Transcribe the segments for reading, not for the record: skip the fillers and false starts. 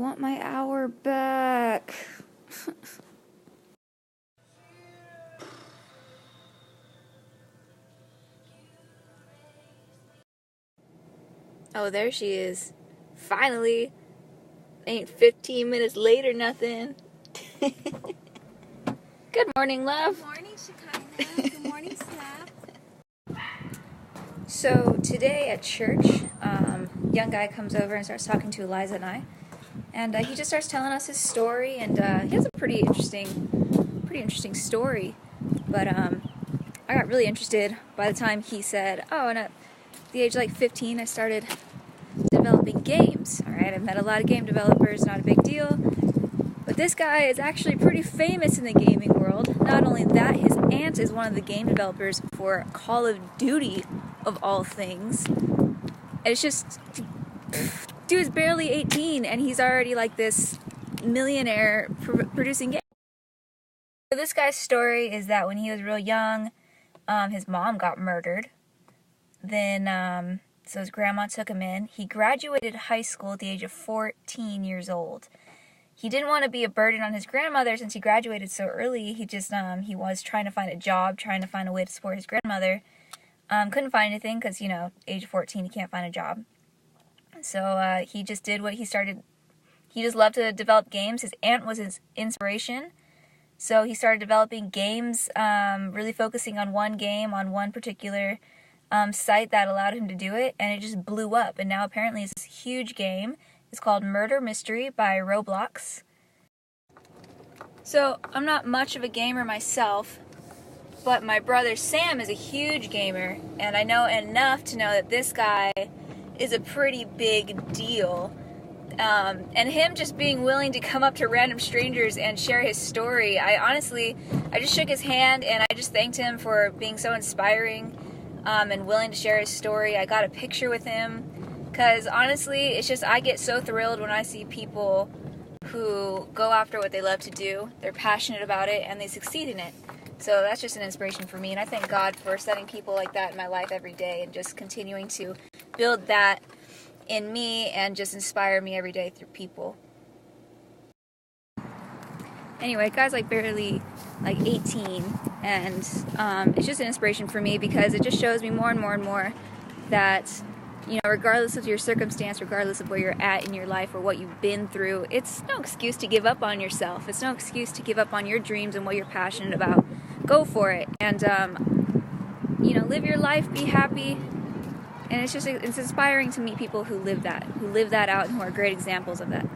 want my hour back. Oh, there she is. Finally. Ain't 15 minutes late or nothing. Good morning, love. Good morning, Chicago. Good morning, Snap. So today at church, young guy comes over and starts talking to Eliza and I. And he just starts telling us his story, and he has a pretty interesting story. But I got really interested by the time he said, oh, and at the age of like 15, I started developing games. Alright, I've met a lot of game developers, not a big deal. But this guy is actually pretty famous in the gaming world. Not only that, his aunt is one of the game developers for Call of Duty, of all things. And it's just, dude's barely 18 and he's already like this millionaire producing games. So this guy's story is that when he was real young, his mom got murdered. Then, so his grandma took him in. He graduated high school at the age of 14 years old. He didn't want to be a burden on his grandmother since he graduated so early. He just, he was trying to find a job, trying to find a way to support his grandmother. Couldn't find anything because, you know, age 14, he can't find a job. So he just did what he started. He just loved to develop games. His aunt was his inspiration. So he started developing games, really focusing on one game, on one particular site that allowed him to do it. And it just blew up. And now apparently it's this huge game. It's called Murder Mystery by Roblox. So I'm not much of a gamer myself. But my brother Sam is a huge gamer, and I know enough to know that this guy is a pretty big deal. And him just being willing to come up to random strangers and share his story, I just shook his hand and I just thanked him for being so inspiring and willing to share his story. I got a picture with him, because honestly, it's just, I get so thrilled when I see people who go after what they love to do, they're passionate about it, and they succeed in it. So that's just an inspiration for me, and I thank God for setting people like that in my life every day and just continuing to build that in me and just inspire me every day through people. Anyway, guy's like barely like 18, and it's just an inspiration for me because it just shows me more and more and more that, you know, regardless of your circumstance, regardless of where you're at in your life or what you've been through, it's no excuse to give up on yourself. It's no excuse to give up on your dreams and what you're passionate about. Go for it, and you know, live your life, be happy, and it's inspiring to meet people who live that out, and who are great examples of that.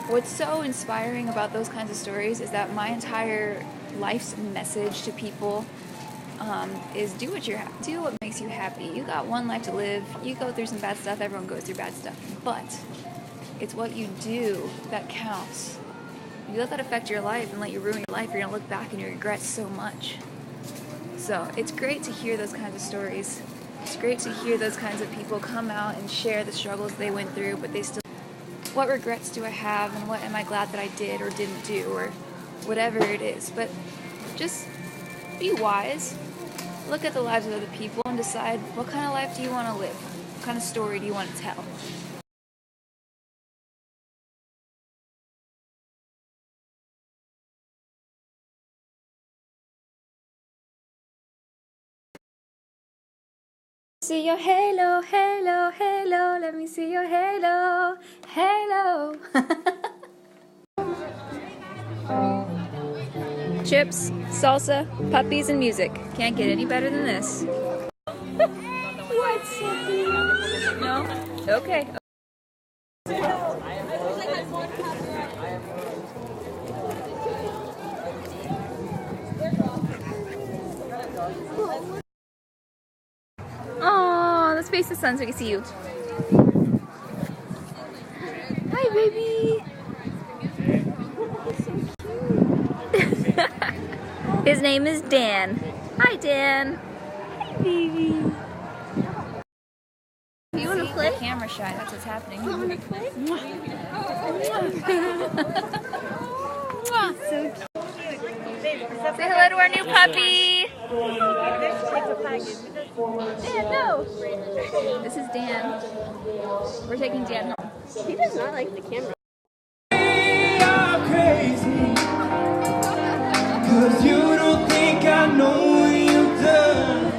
What's so inspiring about those kinds of stories is that my entire life's message to people is do what makes you happy. You got one life to live. You go through some bad stuff. Everyone goes through bad stuff, but it's what you do that counts. If you let that affect your life and let you ruin your life, you're gonna look back and you regret so much. So it's great to hear those kinds of stories. It's great to hear those kinds of people come out and share the struggles they went through, but they still, what regrets do I have, and what am I glad that I did or didn't do, or whatever it is. But just be wise. Look at the lives of other people and decide, what kind of life do you want to live? What kind of story do you want to tell? See your halo, halo, halo. Let me see your halo, halo. Chips, salsa, puppies, and music. Can't get any better than this. What? No? Okay. Aww, let's face the sun so we can see you. Hi, baby. His name is Dan. Hi, Dan. Hi, baby. You want to play? Camera shy. That's what's happening. You want to play? So cute. Say hello to our new puppy. Dan, no. This is Dan. We're taking Dan home. He does not like the camera. Crazy, 'cause you don't think I know what you've done.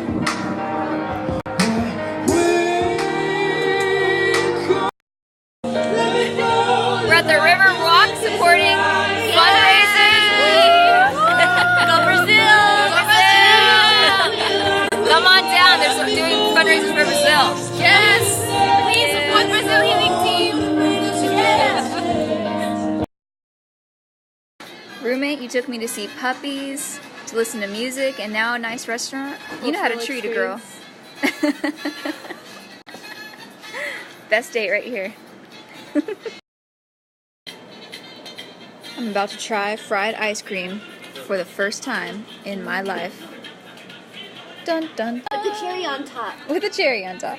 We're at the River Rock supporting fundraisers. Go Brazil! Brazil! Come on down. They're doing fundraisers for Brazil. Yes! Please support Brazil Healing Team. Yeah! Roommate, you took me to see puppies, to listen to music, and now a nice restaurant. You know how to treat a girl. Best date right here. I'm about to try fried ice cream for the first time in my life. Dun dun dun. With the cherry on top. With a cherry on top.